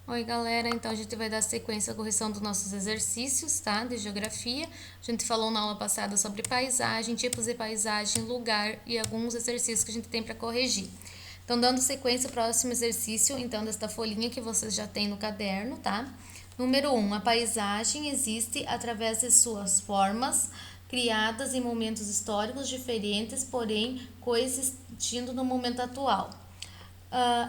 Oi, galera. Então, a gente vai dar sequência à correção dos nossos exercícios, tá? De geografia. A gente falou na aula passada sobre paisagem, tipos de paisagem, lugar e alguns exercícios que a gente tem para corrigir. Então, dando sequência ao próximo exercício, então, desta folhinha que vocês já têm no caderno, tá? Número 1. A paisagem existe através de suas formas, criadas em momentos históricos diferentes, porém coexistindo no momento atual.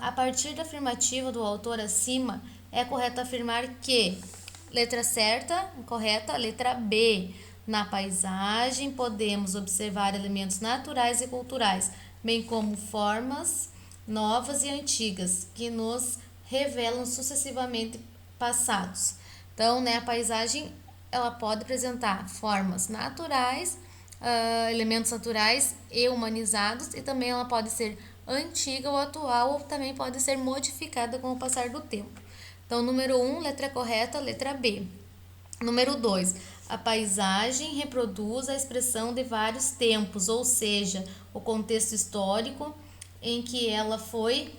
A partir da afirmativa do autor acima, é correto afirmar que, letra certa, correta, letra B. Na paisagem podemos observar elementos naturais e culturais, bem como formas novas e antigas, que nos revelam sucessivamente passados. Então, a paisagem ela pode apresentar formas naturais, elementos naturais e humanizados, e também ela pode ser antiga ou atual, ou também pode ser modificada com o passar do tempo. Então, número 1, letra correta, letra B. Número 2, a paisagem reproduz a expressão de vários tempos, ou seja, o contexto histórico em que ela foi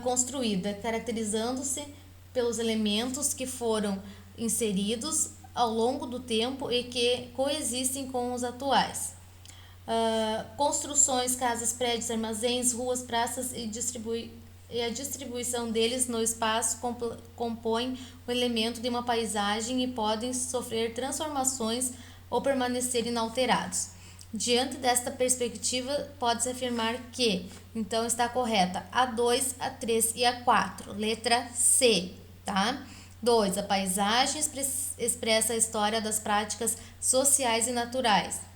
construída, caracterizando-se pelos elementos que foram inseridos ao longo do tempo e que coexistem com os atuais. Construções, casas, prédios, armazéns, ruas, praças e a distribuição deles no espaço compõem o elemento de uma paisagem e podem sofrer transformações ou permanecer inalterados. Diante desta perspectiva, pode-se afirmar que, então, está correta a 2, a 3 e a 4, letra C, tá? 2. A paisagem expressa a história das práticas sociais e naturais.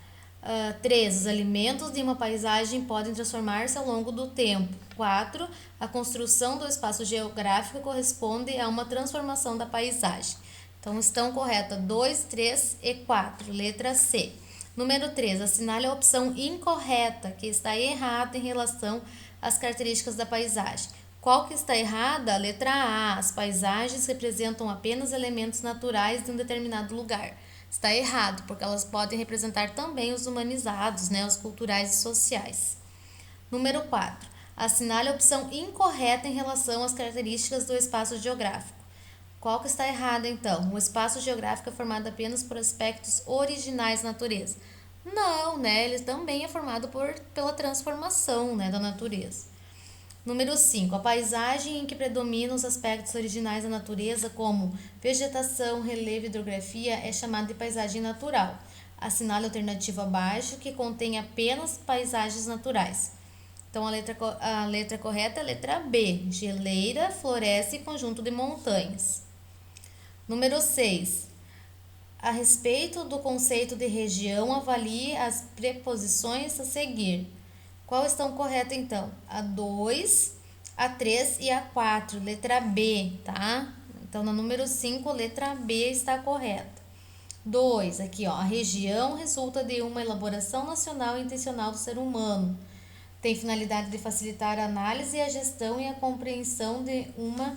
3. Os alimentos de uma paisagem podem transformar-se ao longo do tempo. 4. A construção do espaço geográfico corresponde a uma transformação da paisagem. Então, estão corretas 2, 3 e 4, letra C. Número 3. Assinale a opção incorreta, que está errada em relação às características da paisagem. Qual que está errada? Letra A. As paisagens representam apenas elementos naturais de um determinado lugar. Está errado, porque elas podem representar também os humanizados, os culturais e sociais. Número 4. Assinale a opção incorreta em relação às características do espaço geográfico. Qual que está errada, então? O espaço geográfico é formado apenas por aspectos originais da natureza. Não, ele também é formado pela transformação, da natureza. Número 5. A paisagem em que predominam os aspectos originais da natureza, como vegetação, relevo e hidrografia, é chamada de paisagem natural. Assinale a alternativa abaixo, que contém apenas paisagens naturais. Então, a letra correta é a letra B. Geleira, floresta e conjunto de montanhas. Número 6. A respeito do conceito de região, avalie as preposições a seguir. Qual estão corretas, então? A 2, a 3 e a 4, letra B, tá? Então, no número 5, letra B está correta. 2, aqui, a região resulta de uma elaboração nacional e intencional do ser humano. Tem finalidade de facilitar a análise, a gestão e a compreensão de uma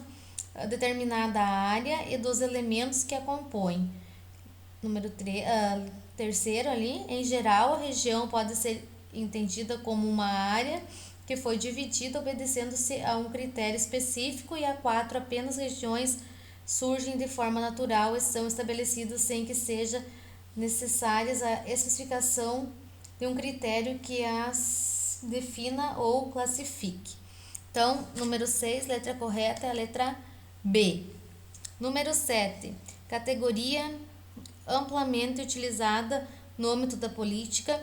determinada área e dos elementos que a compõem. Número 3, terceiro ali, em geral, a região pode ser entendida como uma área que foi dividida obedecendo-se a um critério específico, e a 4, apenas regiões surgem de forma natural e são estabelecidas sem que seja necessária a especificação de um critério que as defina ou classifique. Então, número 6, letra correta é a letra B. Número 7, categoria amplamente utilizada no âmbito da política.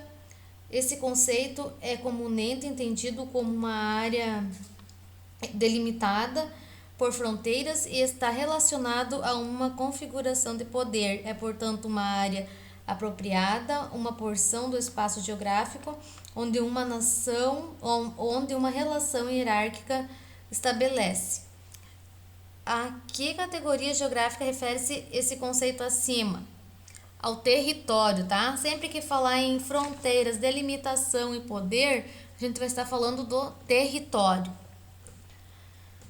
Esse conceito é comumente entendido como uma área delimitada por fronteiras e está relacionado a uma configuração de poder. É, portanto, uma área apropriada, uma porção do espaço geográfico onde uma relação hierárquica estabelece. A que categoria geográfica refere-se esse conceito acima? Ao território, tá? Sempre que falar em fronteiras, delimitação e poder, a gente vai estar falando do território.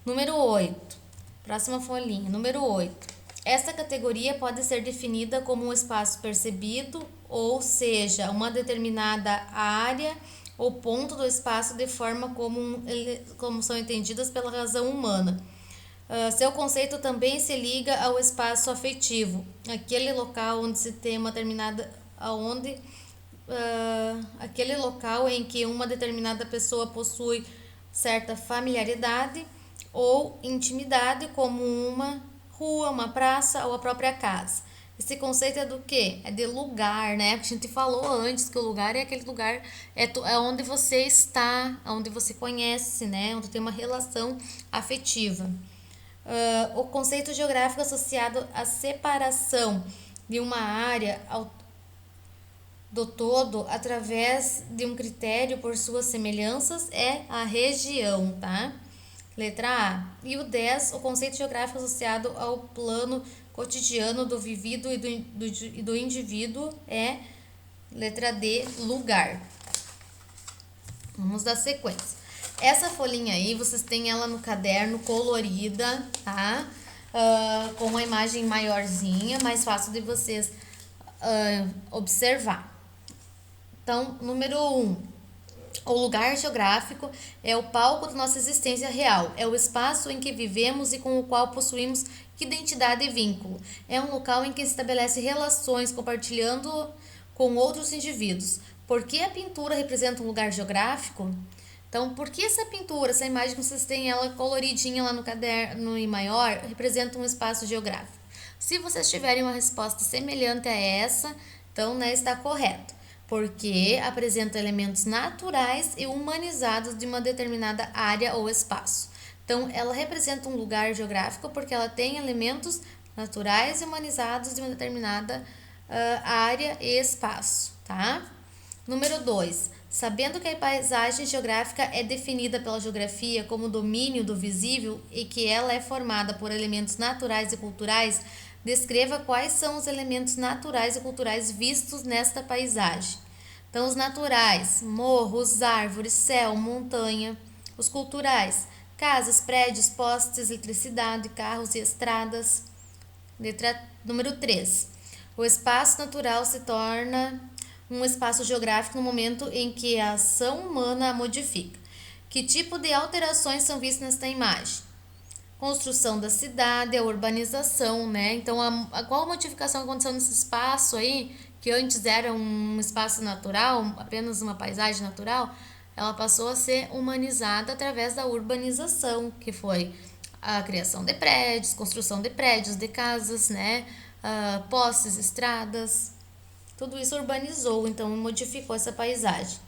Número 8. Próxima folhinha. Número 8. Esta categoria pode ser definida como um espaço percebido, ou seja, uma determinada área ou ponto do espaço de forma como são entendidas pela razão humana. Seu conceito também se liga ao espaço afetivo, aquele local onde se tem uma determinada, aquele local em que uma determinada pessoa possui certa familiaridade ou intimidade, como uma rua, uma praça ou a própria casa. Esse conceito é do quê? É de lugar, né? A gente falou antes que o lugar é aquele lugar, é onde você está, onde você conhece, né? Onde tem uma relação afetiva. O conceito geográfico associado à separação de uma área do todo através de um critério por suas semelhanças é a região, tá? Letra A. E o 10, o conceito geográfico associado ao plano cotidiano do vivido e do indivíduo é letra D, lugar. Vamos dar sequência. Essa folhinha aí, vocês têm ela no caderno colorida, tá? Com uma imagem maiorzinha, mais fácil de vocês observar. Então, número 1. O lugar geográfico é o palco da nossa existência real. É o espaço em que vivemos e com o qual possuímos identidade e vínculo. É um local em que se estabelece relações compartilhando com outros indivíduos. Por que a pintura representa um lugar geográfico? Então, por que essa pintura, essa imagem que vocês têm ela coloridinha lá no caderno em maior, representa um espaço geográfico? Se vocês tiverem uma resposta semelhante a essa, então, né, está correto. Porque apresenta elementos naturais e humanizados de uma determinada área ou espaço. Então, ela representa um lugar geográfico porque ela tem elementos naturais e humanizados de uma determinada área e espaço, tá? Número 2. Sabendo que a paisagem geográfica é definida pela geografia como domínio do visível e que ela é formada por elementos naturais e culturais, descreva quais são os elementos naturais e culturais vistos nesta paisagem. Então, os naturais, morros, árvores, céu, montanha. Os culturais, casas, prédios, postes, eletricidade, carros e estradas. Letra número 3. O espaço natural se torna um espaço geográfico no momento em que a ação humana a modifica. Que tipo de alterações são vistas nesta imagem? Construção da cidade, a urbanização, né? Então, qual a modificação aconteceu nesse espaço aí, que antes era um espaço natural, apenas uma paisagem natural, ela passou a ser humanizada através da urbanização, que foi a criação de prédios, construção de prédios, de casas, né? Postes, estradas, tudo isso urbanizou, então modificou essa paisagem.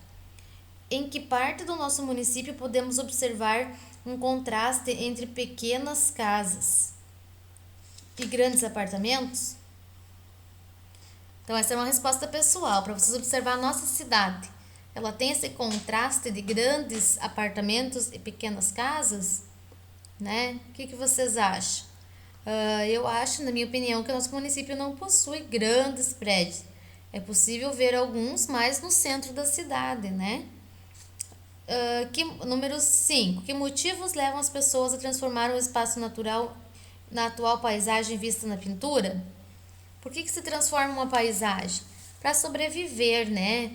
Em que parte do nosso município podemos observar um contraste entre pequenas casas e grandes apartamentos? Então, essa é uma resposta pessoal para vocês observar a nossa cidade. Ela tem esse contraste de grandes apartamentos e pequenas casas, né? O que vocês acham? Eu acho, na minha opinião, que o nosso município não possui grandes prédios. É possível ver alguns mais no centro da cidade, né? Número 5. Que motivos levam as pessoas a transformar um espaço natural na atual paisagem vista na pintura? Por que se transforma uma paisagem? Para sobreviver, né?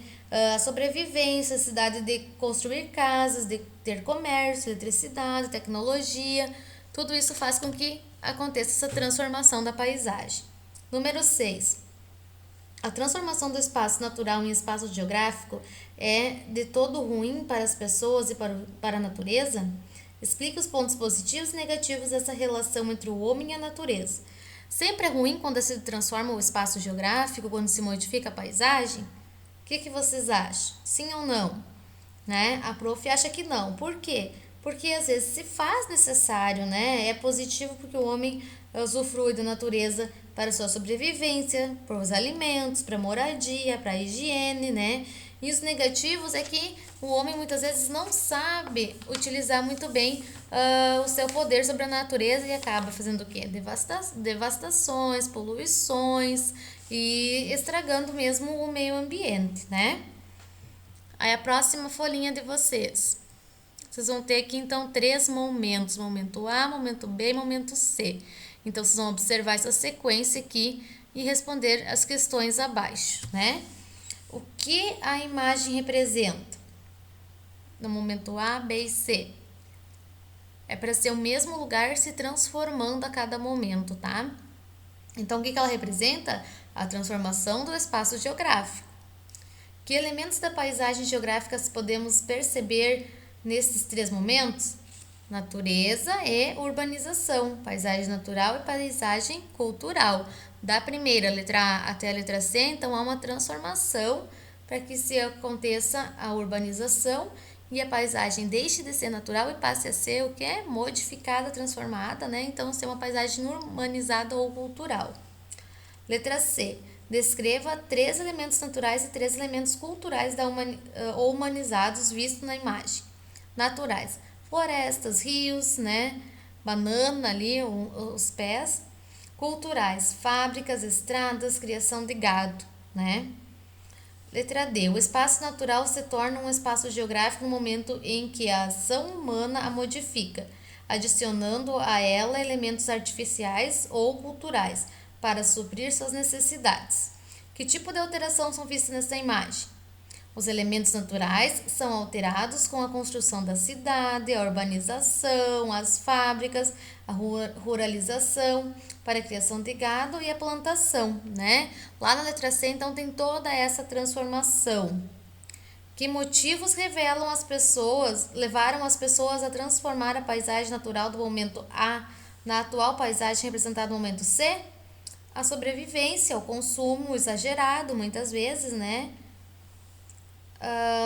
A sobrevivência, a cidade de construir casas, de ter comércio, eletricidade, tecnologia, tudo isso faz com que aconteça essa transformação da paisagem. Número 6. A transformação do espaço natural em espaço geográfico é de todo ruim para as pessoas e para a natureza? Explique os pontos positivos e negativos dessa relação entre o homem e a natureza. Sempre é ruim quando se transforma o espaço geográfico, quando se modifica a paisagem? O que vocês acham? Sim ou não? Né? A prof acha que não. Por quê? Porque às vezes se faz necessário, né? É positivo porque o homem usufrui da natureza para sua sobrevivência, para os alimentos, para a moradia, para a higiene, né? E os negativos é que o homem muitas vezes não sabe utilizar muito bem o seu poder sobre a natureza e acaba fazendo o quê? Devastações, poluições e estragando mesmo o meio ambiente, né? Aí a próxima folhinha de vocês. Vocês vão ter aqui então 3 momentos: momento A, momento B e momento C. Então vocês vão observar essa sequência aqui e responder as questões abaixo, né? O que a imagem representa? No momento A, B e C. É para ser o mesmo lugar se transformando a cada momento, tá? Então, o que ela representa? A transformação do espaço geográfico. Que elementos da paisagem geográfica podemos perceber nesses três momentos? Natureza e urbanização, paisagem natural e paisagem cultural. Da primeira letra A até a letra C, então há uma transformação para que se aconteça a urbanização e a paisagem deixe de ser natural e passe a ser o que é modificada, transformada, né? Então ser uma paisagem urbanizada ou cultural. Letra C. Descreva 3 elementos naturais e 3 elementos culturais ou humanizados vistos na imagem. Naturais: florestas, rios, né? Banana ali, os pés. Culturais: fábricas, estradas, criação de gado, né? Letra D. O espaço natural se torna um espaço geográfico no momento em que a ação humana a modifica, adicionando a ela elementos artificiais ou culturais para suprir suas necessidades. Que tipo de alteração são vistas nessa imagem? Os elementos naturais são alterados com a construção da cidade, a urbanização, as fábricas, a ruralização para a criação de gado e a plantação, né? Lá na letra C, então, tem toda essa transformação. Que motivos levaram as pessoas a transformar a paisagem natural do momento A na atual paisagem representada no momento C? A sobrevivência, o consumo exagerado, muitas vezes, né?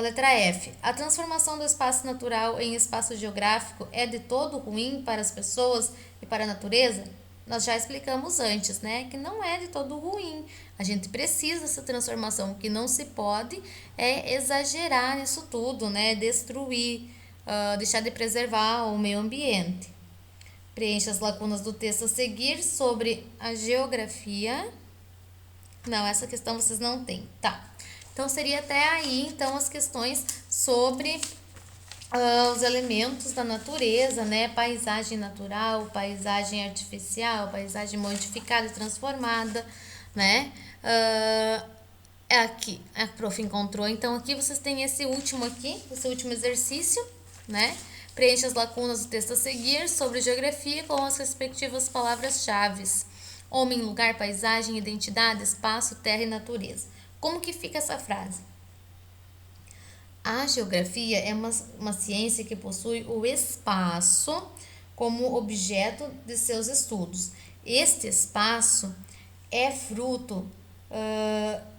Letra F. A transformação do espaço natural em espaço geográfico é de todo ruim para as pessoas e para a natureza? Nós já explicamos antes, né, que não é de todo ruim. A gente precisa dessa transformação. O que não se pode é exagerar nisso tudo, né, destruir, deixar de preservar o meio ambiente. Preencha as lacunas do texto a seguir sobre a geografia. Não, essa questão vocês não têm. Tá. Então, seria até aí, então, as questões sobre os elementos da natureza, né? Paisagem natural, paisagem artificial, paisagem modificada e transformada, né? É aqui, a prof encontrou. Então, aqui vocês têm esse último exercício, né? Preencha as lacunas do texto a seguir sobre geografia com as respectivas palavras-chave. Homem, lugar, paisagem, identidade, espaço, terra e natureza. Como que fica essa frase? A geografia é uma ciência que possui o espaço como objeto de seus estudos. Este espaço é fruto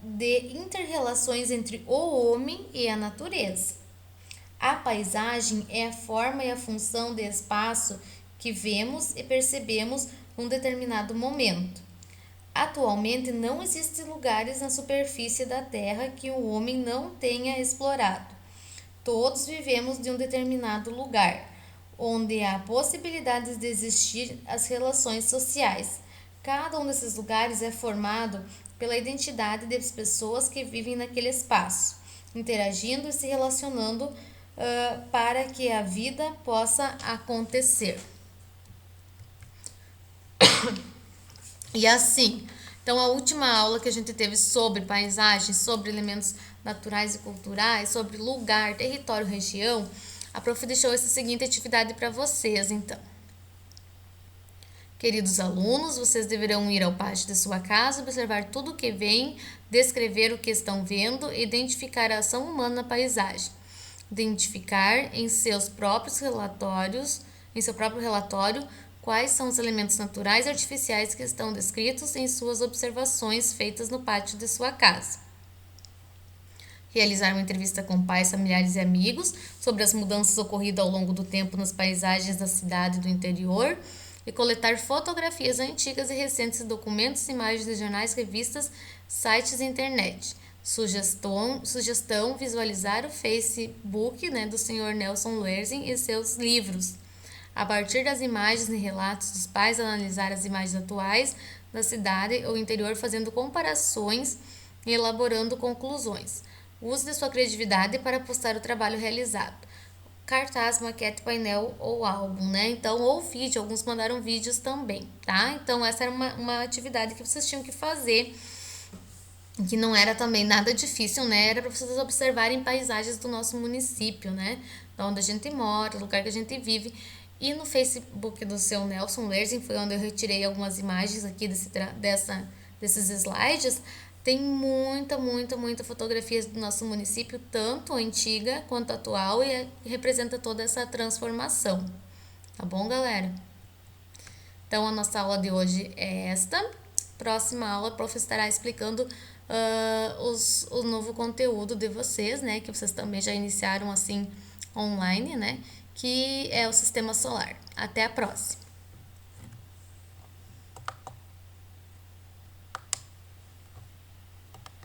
de inter-relações entre o homem e a natureza. A paisagem é a forma e a função de espaço que vemos e percebemos num determinado momento. Atualmente não existem lugares na superfície da Terra que o homem não tenha explorado. Todos vivemos de um determinado lugar, onde há possibilidades de existir as relações sociais. Cada um desses lugares é formado pela identidade das pessoas que vivem naquele espaço, interagindo e se relacionando para que a vida possa acontecer. E assim, então a última aula que a gente teve sobre paisagem, sobre elementos naturais e culturais, sobre lugar, território, região, a prof deixou essa seguinte atividade para vocês, então. Queridos alunos, vocês deverão ir ao pátio de sua casa, observar tudo o que vem, descrever o que estão vendo e identificar a ação humana na paisagem. Identificar em seu próprio relatório, quais são os elementos naturais e artificiais que estão descritos em suas observações feitas no pátio de sua casa. Realizar uma entrevista com pais, familiares e amigos sobre as mudanças ocorridas ao longo do tempo nas paisagens da cidade e do interior e coletar fotografias antigas e recentes, documentos, imagens de jornais, revistas, sites e internet. Sugestão: visualizar o Facebook, do Sr. Nelson Luerzen e seus livros. A partir das imagens e relatos dos pais, analisar as imagens atuais da cidade ou interior, fazendo comparações e elaborando conclusões. Use de sua criatividade para postar o trabalho realizado. Cartaz, maquete, painel ou álbum, Então, ou vídeo, alguns mandaram vídeos também, tá? Então, essa era uma atividade que vocês tinham que fazer, que não era também nada difícil, Era para vocês observarem paisagens do nosso município, Da onde a gente mora, do lugar que a gente vive. E no Facebook do seu Nelson Lerzin, foi onde eu retirei algumas imagens aqui desses slides. Tem muita fotografia do nosso município, tanto antiga quanto atual, e representa toda essa transformação. Tá bom, galera? Então, a nossa aula de hoje é esta. Próxima aula, a prof estará explicando o novo conteúdo de vocês, né? Que vocês também já iniciaram assim online, né? Que é o sistema solar. Até a próxima!